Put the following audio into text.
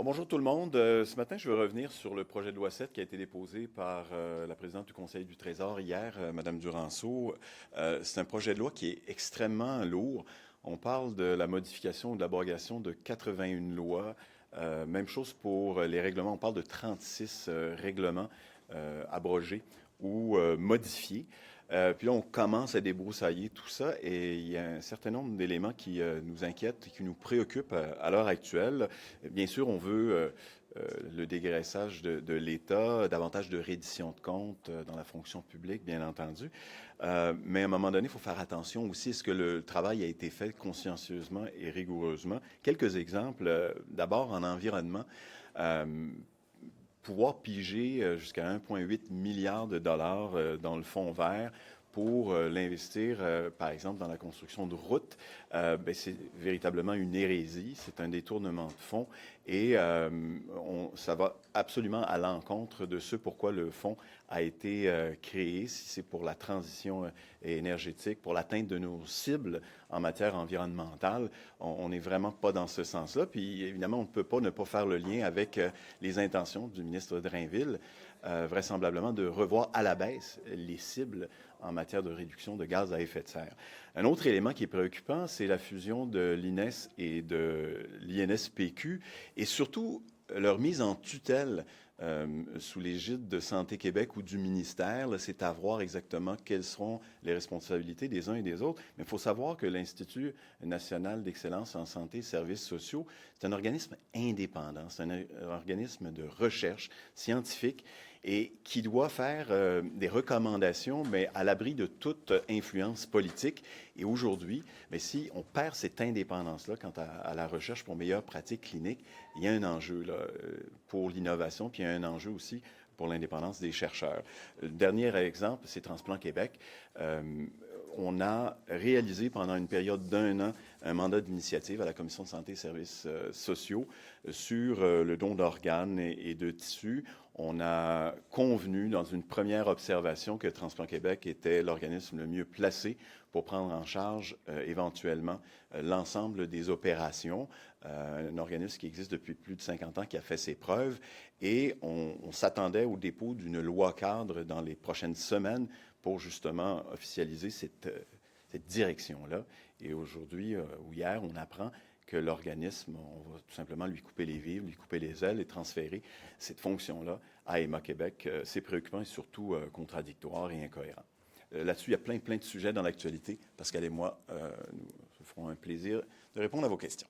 Oh, bonjour tout le monde. Ce matin, je veux revenir sur le projet de loi 7 qui a été déposé par la présidente du Conseil du Trésor hier, Mme Duranceau. C'est un projet de loi qui est extrêmement lourd. On parle de la modification ou de l'abrogation de 81 lois. Même chose pour les règlements. On parle de 36 règlements abrogés ou modifiés. Puis là, on commence à débroussailler tout ça et il y a un certain nombre d'éléments qui nous inquiètent et qui nous préoccupent à l'heure actuelle. Bien sûr, on veut le dégraissage de l'État, davantage de reddition de comptes dans la fonction publique, bien entendu. Mais à un moment donné, il faut faire attention aussi à ce que le travail a été fait consciencieusement et rigoureusement. Quelques exemples. D'abord, en environnement. Pouvoir piger jusqu'à 1,8 milliard de dollars dans le fonds vert pour l'investir, par exemple, dans la construction de routes, c'est véritablement une hérésie, c'est un détournement de fonds et ça va absolument à l'encontre de ce pourquoi le fonds a été créé, si c'est pour la transition énergétique, pour l'atteinte de nos cibles en matière environnementale. On n'est vraiment pas dans ce sens-là. Puis évidemment, on ne peut pas ne pas faire le lien avec les intentions du ministre Drainville, vraisemblablement de revoir à la baisse les cibles en matière de réduction de gaz à effet de serre. Un autre élément qui est préoccupant, c'est la fusion de l'INES et de l'INSPQ et surtout leur mise en tutelle sous l'égide de Santé Québec ou du ministère. C'est à voir exactement quelles seront les responsabilités des uns et des autres. Mais il faut savoir que l'Institut national d'excellence en santé et services sociaux, c'est un organisme indépendant, c'est un organisme de recherche scientifique et qui doit faire des recommandations, mais à l'abri de toute influence politique. Et aujourd'hui, si on perd cette indépendance-là quant à la recherche pour meilleures pratiques cliniques, il y a un enjeu là, pour l'innovation, puis il y a un enjeu aussi pour l'indépendance des chercheurs. Le dernier exemple, c'est Transplant Québec. On a réalisé pendant une période d'1 an un mandat d'initiative à la Commission de santé et services sociaux sur le don d'organes et de tissus. On a convenu dans une première observation que Transplant Québec était l'organisme le mieux placé pour prendre en charge éventuellement l'ensemble des opérations. Un organisme qui existe depuis plus de 50 ans, qui a fait ses preuves. Et on s'attendait au dépôt d'une loi cadre dans les prochaines semaines pour justement officialiser cette direction-là. Et aujourd'hui ou hier, on apprend que l'organisme, on va tout simplement lui couper les vivres, lui couper les ailes et transférer cette fonction-là à Emma Québec. C'est préoccupant et surtout contradictoire et incohérent. Là-dessus, il y a plein de sujets dans l'actualité. Pascal et moi, nous ferons un plaisir de répondre à vos questions.